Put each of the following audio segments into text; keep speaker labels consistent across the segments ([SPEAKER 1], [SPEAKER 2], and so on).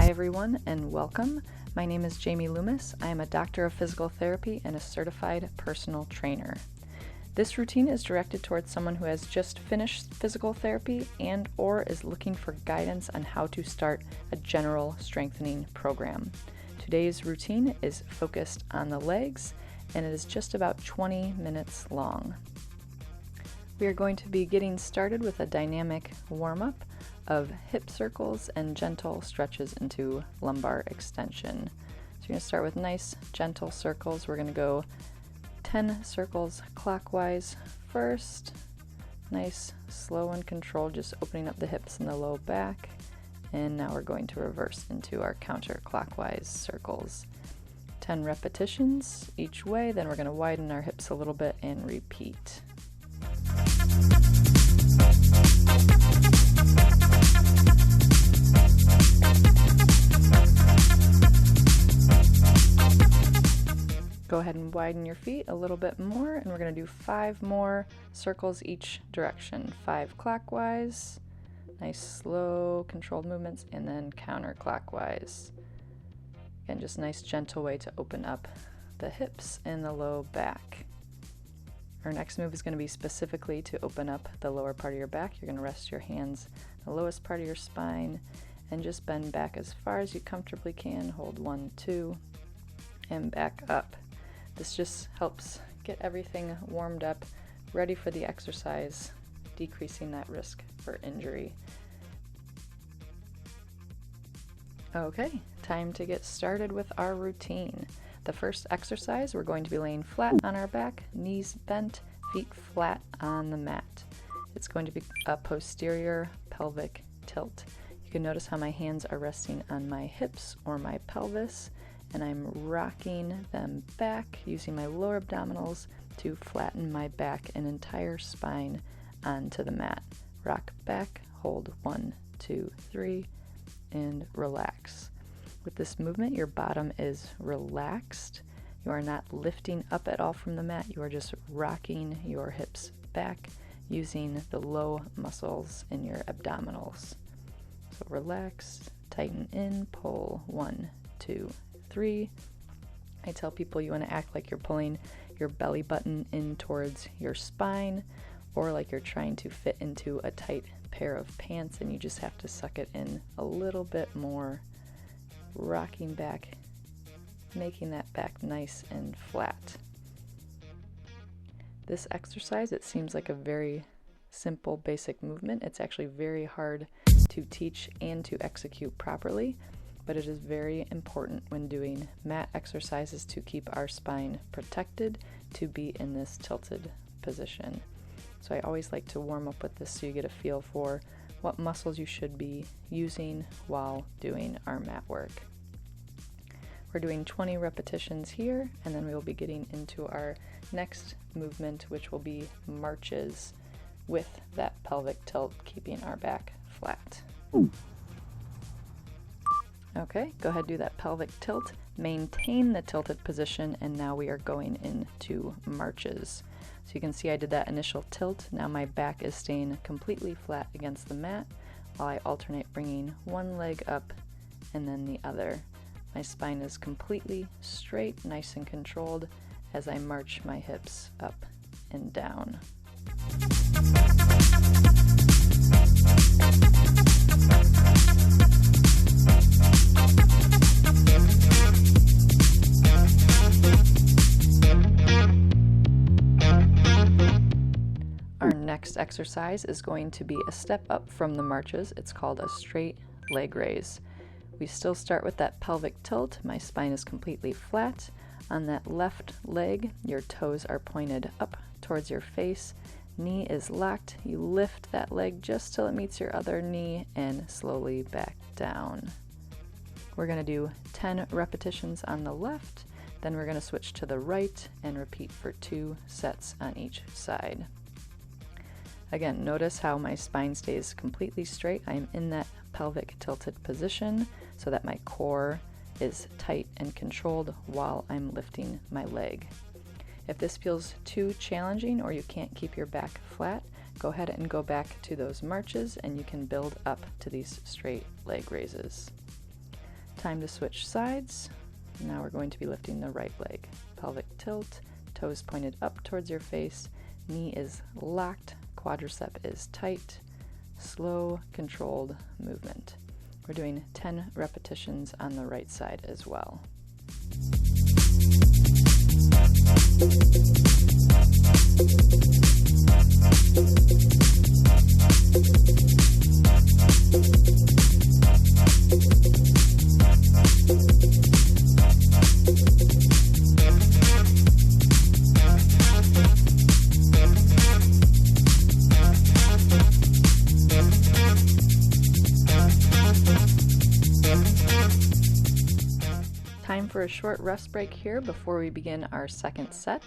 [SPEAKER 1] everyone, and welcome. My name is Jamie Loomis. I am a doctor of physical therapy and a certified personal trainer. This routine is directed towards someone who has just finished physical therapy and or is looking for guidance on how to start a general strengthening program. Today's routine is focused on the legs, and it is just about 20 minutes long. We are going to be getting started with a dynamic warm-up of hip circles and gentle stretches into lumbar extension. So you're going to start with nice gentle circles. We're going to go 10 circles clockwise first. Nice, slow and controlled, just opening up the hips and the low back. And now we're going to reverse into our counterclockwise circles. 10 repetitions each way, then we're going to widen our hips a little bit and repeat. Go ahead and widen your feet a little bit more, and we're going to do 5 more circles each direction. 5 clockwise, nice slow controlled movements, and then counterclockwise. Again, just a nice gentle way to open up the hips and the low back. Our next move is going to be specifically to open up the lower part of your back. You're going to rest your hands on the lowest part of your spine and just bend back as far as you comfortably can. Hold 1, 2, and back up. This just helps get everything warmed up, ready for the exercise, decreasing that risk for injury. Okay, time to get started with our routine. The first exercise, we're going to be laying flat on our back, knees bent, feet flat on the mat. It's going to be a posterior pelvic tilt. You can notice how my hands are resting on my hips or my pelvis, and I'm rocking them back using my lower abdominals to flatten my back and entire spine onto the mat. Rock back, hold 1, 2, 3, and relax. With this movement, your bottom is relaxed. You are not lifting up at all from the mat. You are just rocking your hips back using the low muscles in your abdominals. So relax, tighten in, pull 1, 2, 3. I tell people you want to act like you're pulling your belly button in towards your spine, or like you're trying to fit into a tight pair of pants and you just have to suck it in a little bit more. Rocking back, making that back nice and flat. This exercise, it seems like a very simple, basic movement. It's actually very hard to teach and to execute properly, but it is very important when doing mat exercises to keep our spine protected, to be in this tilted position. So I always like to warm up with this so you get a feel for what muscles you should be using while doing our mat work. We're doing 20 repetitions here, and then we will be getting into our next movement, which will be marches with that pelvic tilt, keeping our back flat. Okay, go ahead and do that pelvic tilt, maintain the tilted position, and now we are going into marches. So you can see I did that initial tilt. Now my back is staying completely flat against the mat while I alternate bringing one leg up and then the other. My spine is completely straight, nice and controlled as I march my hips up and down. Our next exercise is going to be a step up from the marches. It's called a straight leg raise. We still start with that pelvic tilt. My spine is completely flat. On that left leg, your toes are pointed up towards your face. Knee is locked. You lift that leg just till it meets your other knee and slowly back down. We're going to do 10 repetitions on the left, then we're going to switch to the right and repeat for 2 sets on each side. Again, notice how my spine stays completely straight. I am in that pelvic tilted position so that my core is tight and controlled while I'm lifting my leg. If this feels too challenging or you can't keep your back flat, go ahead and go back to those marches and you can build up to these straight leg raises. Time to switch sides. Now we're going to be lifting the right leg. Pelvic tilt, toes pointed up towards your face, knee is locked, quadricep is tight, slow, controlled movement. We're doing 10 repetitions on the right side as well. Time for a short rest break here before we begin our second set.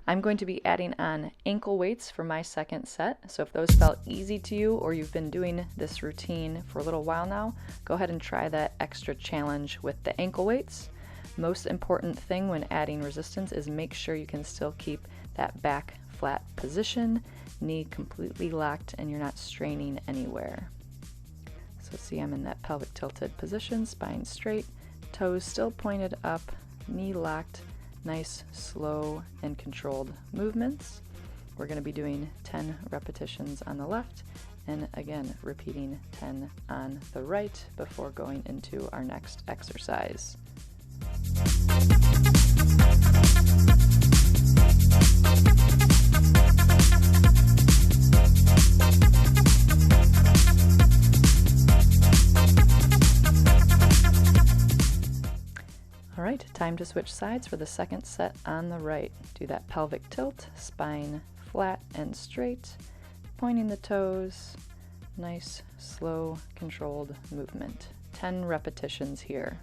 [SPEAKER 1] I'm going to be adding on ankle weights for my second set, so if those felt easy to you or you've been doing this routine for a little while now, go ahead and try that extra challenge with the ankle weights. Most important thing when adding resistance is make sure you can still keep that back flat position, knee completely locked, and you're not straining anywhere. So see, I'm in that pelvic tilted position, spine straight, toes still pointed up, knee locked, nice, slow, and controlled movements. We're going to be doing 10 repetitions on the left, and again, repeating 10 on the right before going into our next exercise. All right, time to switch sides for the second set on the right. Do that pelvic tilt, spine flat and straight, pointing the toes, nice, slow, controlled movement. 10 repetitions here.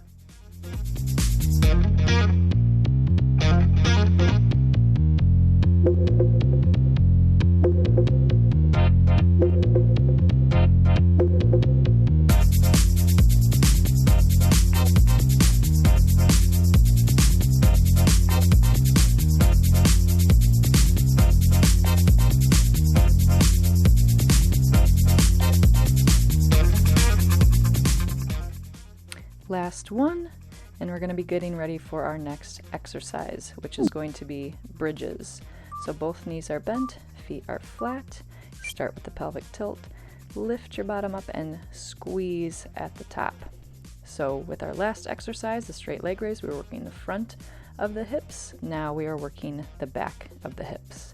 [SPEAKER 1] Last one, and we're going to be getting ready for our next exercise, which is going to be bridges. So both knees are bent, feet are flat. Start with the pelvic tilt, lift your bottom up and squeeze at the top. So with our last exercise, the straight leg raise, we were working the front of the hips. Now we are working the back of the hips.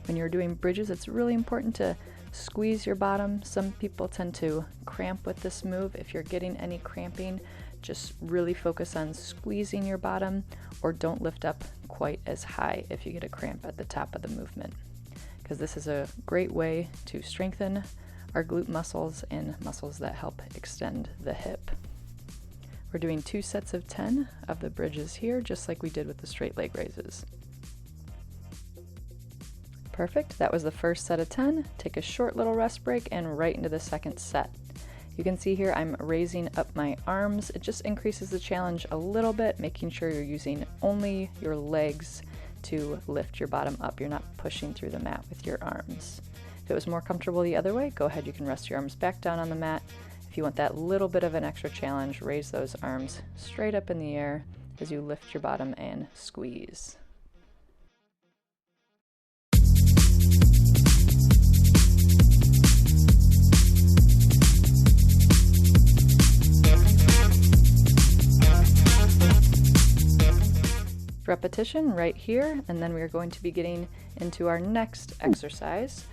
[SPEAKER 1] When you're doing bridges, it's really important to squeeze your bottom. Some people tend to cramp with this move. If you're getting any cramping, just really focus on squeezing your bottom, or don't lift up quite as high if you get a cramp at the top of the movement, because this is a great way to strengthen our glute muscles and muscles that help extend the hip. We're doing 2 sets of 10 of the bridges here, just like we did with the straight leg raises. Perfect, that was the first set of 10. Take a short little rest break and right into the second set. You can see here I'm raising up my arms. It just increases the challenge a little bit, making sure you're using only your legs to lift your bottom up. You're not pushing through the mat with your arms. If it was more comfortable the other way, go ahead, you can rest your arms back down on the mat. If you want that little bit of an extra challenge, raise those arms straight up in the air as you lift your bottom and squeeze. Repetition right here, and then we are going to be getting into our next exercise,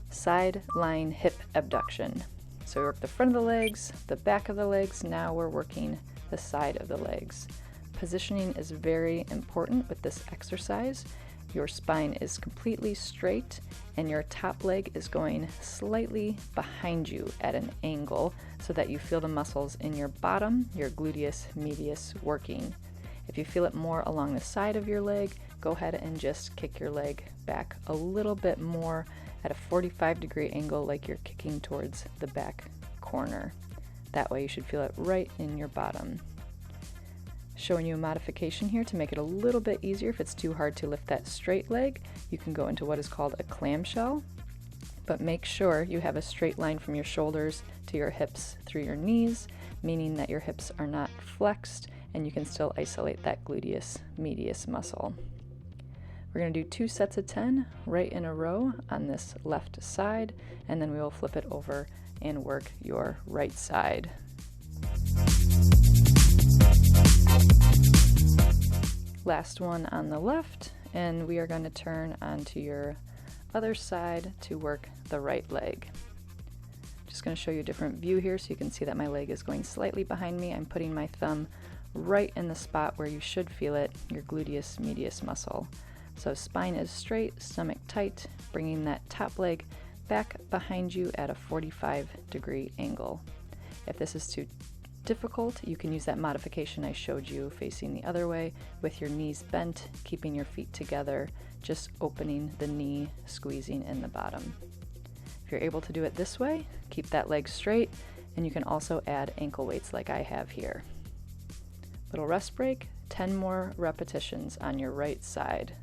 [SPEAKER 1] side lying hip abduction. So we work the front of the legs, the back of the legs, now we're working the side of the legs. Positioning is very important with this exercise. Your spine is completely straight and your top leg is going slightly behind you at an angle so that you feel the muscles in your bottom, your gluteus medius, working. If you feel it more along the side of your leg, go ahead and just kick your leg back a little bit more at a 45-degree angle, like you're kicking towards the back corner. That way you should feel it right in your bottom. Showing you a modification here to make it a little bit easier. If it's too hard to lift that straight leg, you can go into what is called a clam shell, but make sure you have a straight line from your shoulders to to your hips through your knees, meaning that your hips are not flexed and you can still isolate that gluteus medius muscle. We're going to do 2 sets of 10 right in a row on this left side, and then we will flip it over and work your right side. Last one on the left, and we are going to turn onto your other side to work the right leg. Just going to show you a different view here so you can see that my leg is going slightly behind me. I'm putting my thumb right in the spot where you should feel it, your gluteus medius muscle. So spine is straight, stomach tight, bringing that top leg back behind you at a 45-degree angle. If this is too difficult, you can use that modification I showed you facing the other way with your knees bent, keeping your feet together, just opening the knee, squeezing in the bottom. If you're able to do it this way, keep that leg straight, and you can also add ankle weights like I have here. Little rest break, 10 more repetitions on your right side.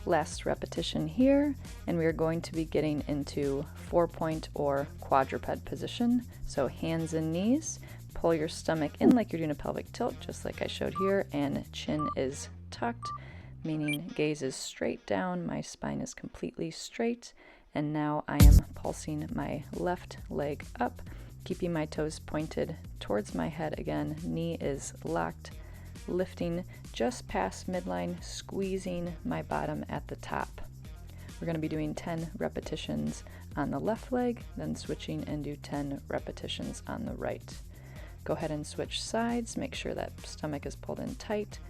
[SPEAKER 1] Last repetition here, and we are going to be getting into 4-point or quadruped position. So hands and knees, pull your stomach in like you're doing a pelvic tilt, just like I showed here, and chin is tucked, meaning gaze is straight down, my spine is completely straight, and now I am pulsing my left leg up, keeping my toes pointed towards my head again, knee is locked, lifting just past midline, squeezing my bottom at the top. We're going to be doing 10 repetitions on the left leg, then switching and do 10 repetitions on the right. Go ahead and switch sides, make sure that stomach is pulled in tight,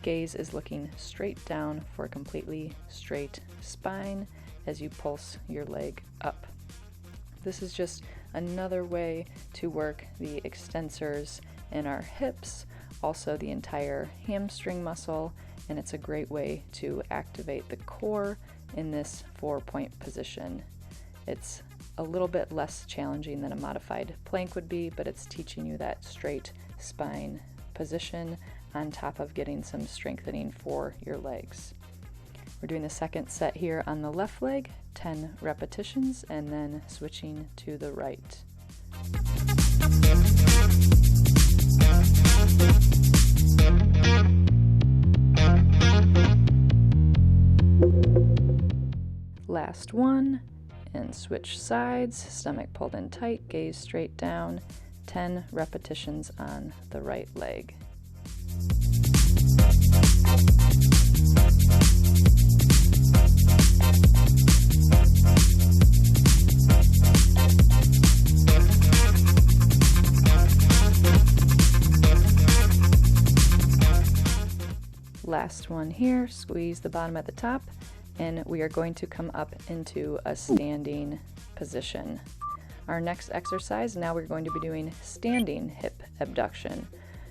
[SPEAKER 1] gaze is looking straight down for a completely straight spine as you pulse your leg up. This is just another way to work the extensors in our hips, also the entire hamstring muscle, and it's a great way to activate the core in this 4-point position. It's a little bit less challenging than a modified plank would be, but it's teaching you that straight spine position on top of getting some strengthening for your legs. We're doing the second set here on the left leg, 10 repetitions, and then switching to the right. Last one, and switch sides, stomach pulled in tight, gaze straight down, 10 repetitions on the right leg. Last one here, squeeze the bottom at the top, and we are going to come up into a standing position. Our next exercise, now we're going to be doing standing hip abduction.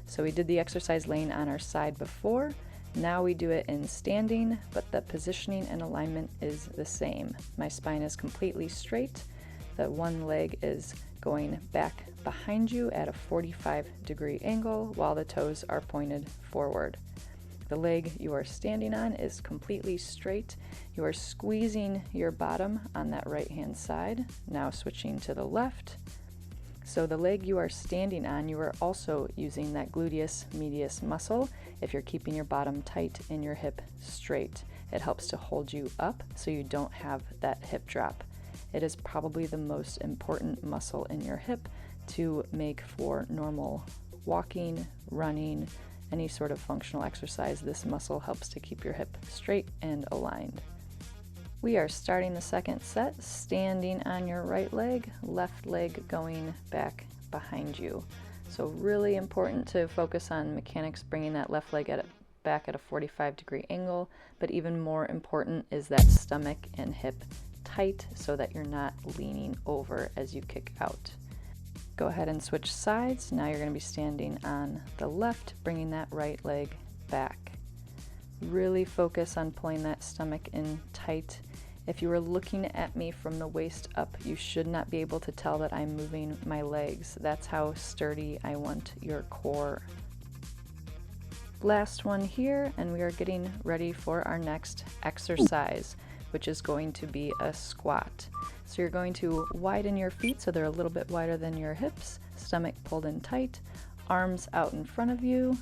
[SPEAKER 1] So we did the exercise laying on our side before, now we do it in standing, but the positioning and alignment is the same. My spine is completely straight, the one leg is going back behind you at a 45-degree angle while the toes are pointed forward. The leg you are standing on is completely straight. You are squeezing your bottom on that right-hand side. Now switching to the left. So the leg you are standing on, you are also using that gluteus medius muscle if you're keeping your bottom tight and your hip straight. It helps to hold you up so you don't have that hip drop. It is probably the most important muscle in your hip to make for normal walking, running, any sort of functional exercise. This muscle helps to keep your hip straight and aligned. We are starting the second set, standing on your right leg, left leg going back behind you. So really important to focus on mechanics, bringing that left leg back at a 45-degree angle, but even more important is that stomach and hip tight so that you're not leaning over as you kick out. Go ahead and switch sides. Now you're going to be standing on the left, bringing that right leg back. Really focus on pulling that stomach in tight. If you were looking at me from the waist up, you should not be able to tell that I'm moving my legs. That's how sturdy I want your core. Last one here, and we are getting ready for our next exercise, which is going to be a squat. So you're going to widen your feet so they're a little bit wider than your hips, stomach pulled in tight, arms out in front of you,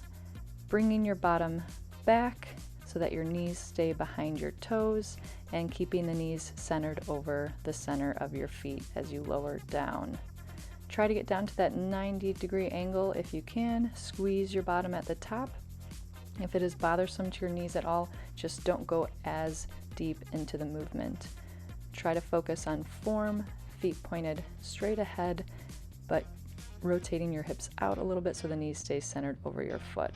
[SPEAKER 1] bringing your bottom back so that your knees stay behind your toes, and keeping the knees centered over the center of your feet as you lower down. Try to get down to that 90-degree angle if you can. Squeeze your bottom at the top. If it is bothersome to your knees at all, just don't go as deep into the movement. Try to focus on form, feet pointed straight ahead, but rotating your hips out a little bit so the knees stay centered over your foot.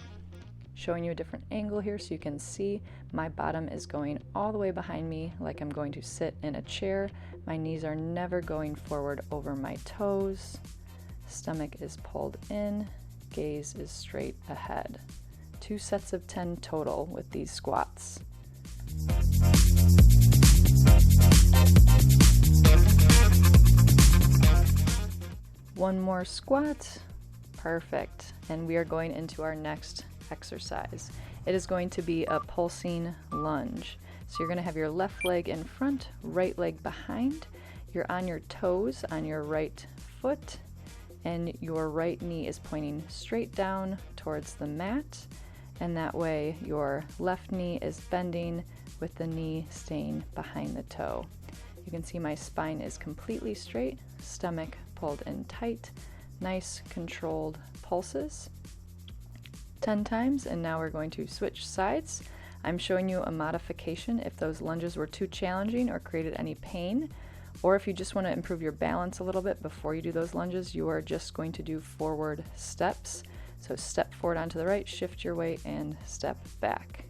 [SPEAKER 1] Showing you a different angle here so you can see my bottom is going all the way behind me like I'm going to sit in a chair. My knees are never going forward over my toes. Stomach is pulled in, gaze is straight ahead. 2 sets of 10 total with these squats. One more squat. Perfect. And we are going into our next exercise. It is going to be a pulsing lunge. So you're going to have your left leg in front, right leg behind. You're on your toes on your right foot, and your right knee is pointing straight down towards the mat. And that way your left knee is bending with the knee staying behind the toe. You can see my spine is completely straight, stomach pulled in tight, nice controlled pulses. 10 times, and now we're going to switch sides. I'm showing you a modification if those lunges were too challenging or created any pain, or if you just want to improve your balance a little bit before you do those lunges, you are just going to do forward steps. So step forward onto the right, shift your weight, and step back.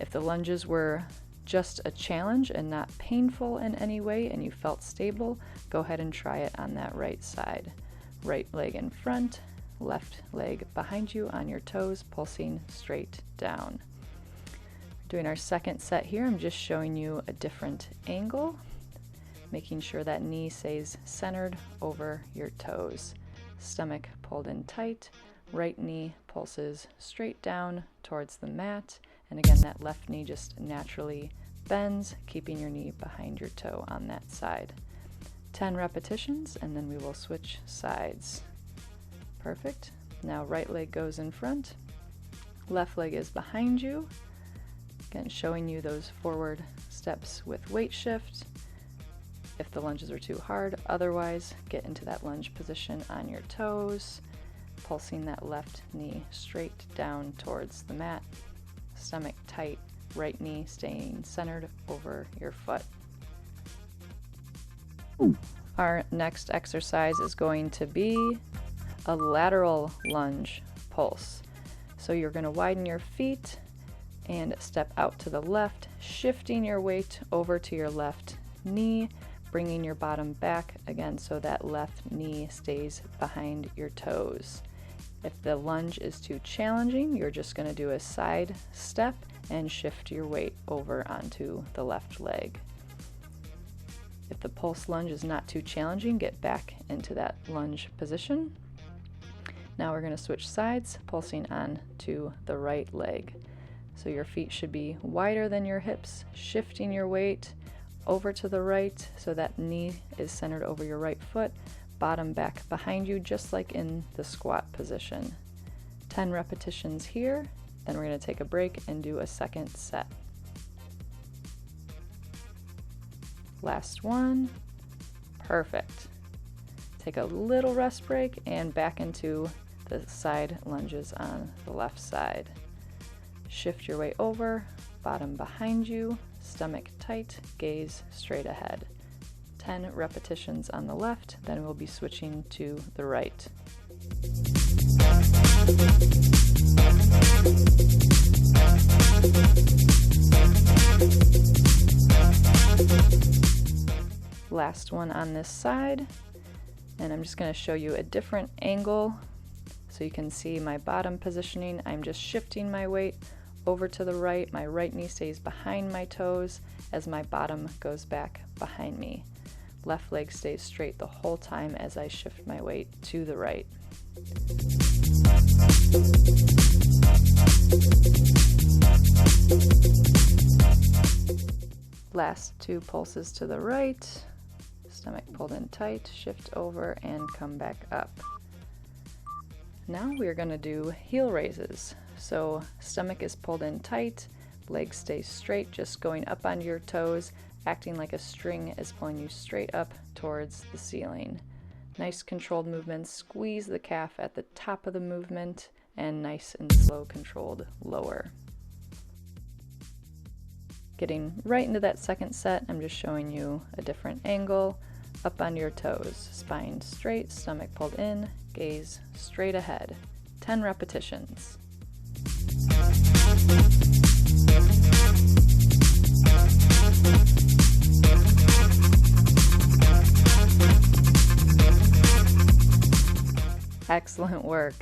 [SPEAKER 1] If the lunges were just a challenge and not painful in any way and you felt stable, go ahead and try it on that right side. Right leg in front, left leg behind you on your toes, pulsing straight down. Doing our second set here, I'm just showing you a different angle, making sure that knee stays centered over your toes. Stomach pulled in tight, right knee pulses straight down towards the mat, and again that left knee just naturally bends, keeping your knee behind your toe on that side. 10 repetitions, and then we will switch sides. Perfect. Now right leg goes in front, left leg is behind you. Again, showing you those forward steps with weight shift if the lunges are too hard. Otherwise, get into that lunge position on your toes, pulsing that left knee straight down towards the mat, stomach tight, right knee staying centered over your foot. Our next exercise is going to be a lateral lunge pulse. So you're going to widen your feet and step out to the left, shifting your weight over to your left knee, bringing your bottom back again so that left knee stays behind your toes. If the lunge is too challenging, you're just going to do a side step and shift your weight over onto the left leg. If the pulse lunge is not too challenging, get back into that lunge position. Now we're going to switch sides, pulsing on to the right leg. So your feet should be wider than your hips, shifting your weight over to the right so that knee is centered over your right foot, bottom back behind you, just like in the squat position. 10 repetitions here, then we're going to take a break and do a second set. Last one. Perfect. Take a little rest break and back into the side lunges on the left side. Shift your weight over, bottom behind you, stomach tight, gaze straight ahead. 10 repetitions on the left, then we'll be switching to the right. Last one on this side. And I'm just going to show you a different angle so you can see my bottom positioning. I'm just shifting my weight over to the right. My right knee stays behind my toes as my bottom goes back behind me. Left leg stays straight the whole time as I shift my weight to the right. Last 2 pulses to the right. Stomach pulled in tight, shift over and come back up. Now we're going to do heel raises. So stomach is pulled in tight, legs stay straight, just going up on your toes, acting like a string is pulling you straight up towards the ceiling. Nice controlled movements, squeeze the calf at the top of the movement, and nice and slow controlled lower. Getting right into that second set, I'm just showing you a different angle. Up on your toes, spine straight, stomach pulled in, gaze straight ahead. 10 repetitions. Excellent work.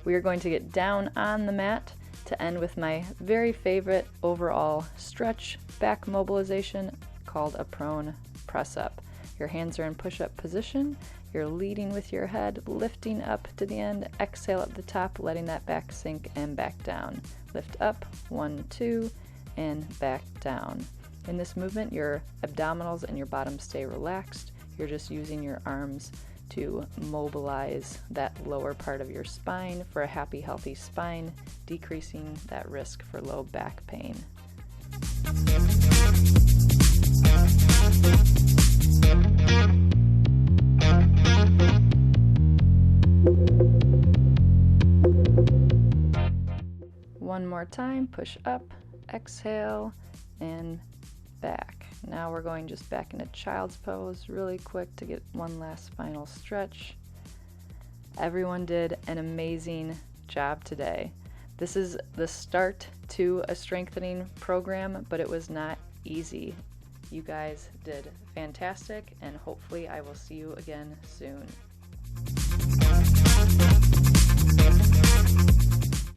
[SPEAKER 1] We are going to get down on the mat to end with my very favorite overall stretch back mobilization called a prone press up. Your hands are in push-up position. You're leading with your head, lifting up to the end, exhale at the top, letting that back sink and back down. Lift up, 1, 2, and back down. In this movement, your abdominals and your bottom stay relaxed. You're just using your arms to mobilize that lower part of your spine for a happy, healthy spine, decreasing that risk for low back pain. One more time, push up, exhale, and back. Now we're going just back into child's pose really quick to get one last final stretch. Everyone did an amazing job today. This is the start to a strengthening program, but it was not easy. You guys did fantastic, and hopefully I will see you again soon.